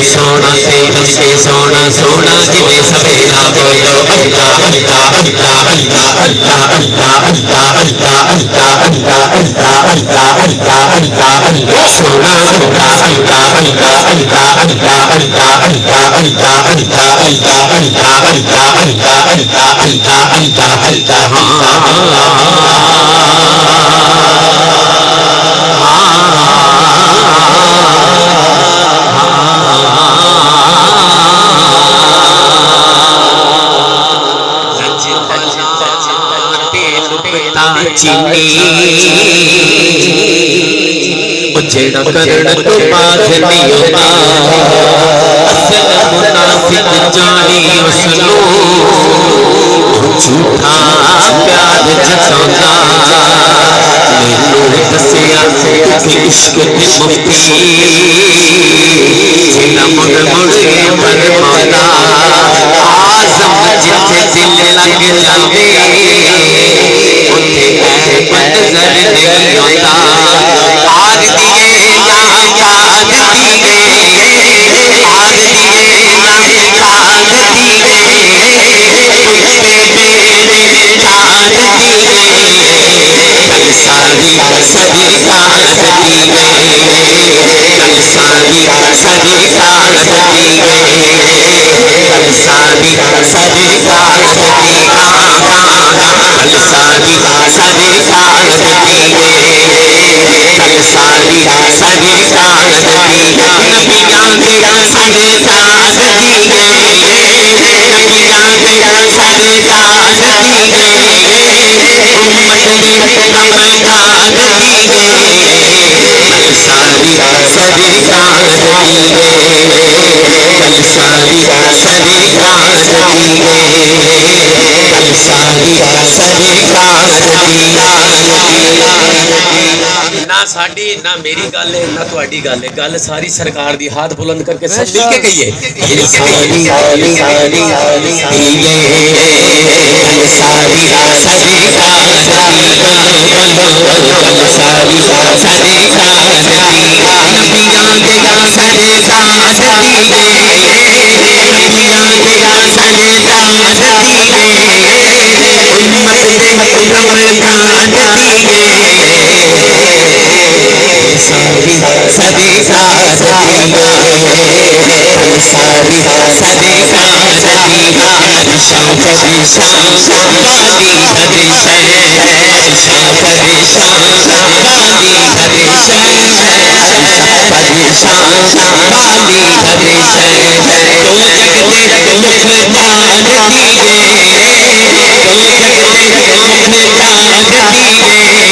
سونا سے سونا سونا جی سویرا بولو اللہ اللہ اللہ اللہ اللہ اللہ اللہ اللہ اللہ اللہ اللہ اللہ اللہ سونا سونا اللہ اللہ اللہ اللہ اللہ اللہ اللہ اللہ اللہ اللہ اللہ اللہ اللہ جیڑا کرن تو باز نہیں ہوتا اصل منافق جانی اسلو جھوٹا پیار جتانا مینوں دسیا کہ عشق دی مفتی جنا مڑ مڑ فرماتا آزم جتھے دل لگ جاوے اوتھے ہے منظر نہیں آتا آگ دیے یا یاد دیے آگ دیے یا یاد دیے یاد دیے کل ساری سری کاٹ دیے کل ساری سری کاٹ دیے کل ساری سری کاٹ دیے کل ساری سری کاٹ دیے کل ساری سری کاٹ دیے نبیاں دے سارے کاٹ دیے نبیاں دے سارے کاٹ دیے امت دے نمائندان دیے کل ساری سری کاٹ دیے کل ساری سری کاٹ دیے کل ساری سری کاٹ دیے نہ ساڈی نہ میری گل ہے نہ تہاڈی گل ہے گل ساری سرکار دی ہاتھ بلند کر کے سب مل کے کہیے کل ساری ساری ساری کل ساری سری کاٹ دیے کل ساری سری کاٹ دیے نبیاں دے سارے کاٹ دیے نبیاں دے سارے کاٹ دیے امت دے نمائندان دیے ساری سری کاٹ دیے کل ساری سری کاٹ دیے شام پریشان بالی ہری شے شام پریشان بالی ہری شے پریشان بالی ہری شے تو جگ دے لکھ جان دیے تو جگ دے لکھ جان دیے تو جگ دے لکھ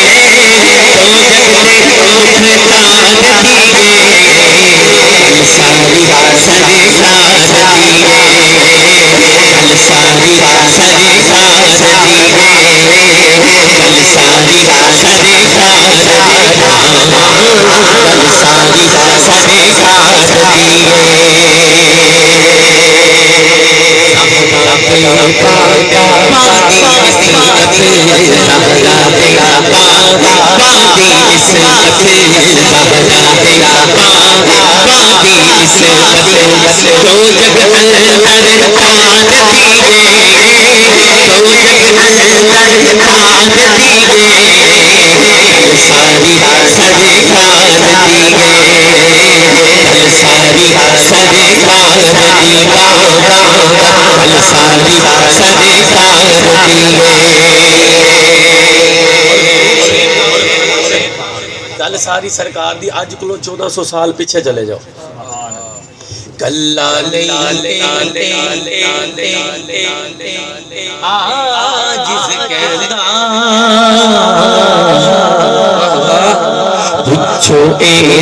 جان دیے کل ساری سری کاٹ دیے کل ساری سری کاٹ دیے کل ساری سری کاٹ دیے کل ساری سری کاٹ دیے گل ساری سرکار دی اج کولو 1400 سال پیچھے چلے جاؤ کلا عاجز کہندا پوچھو اے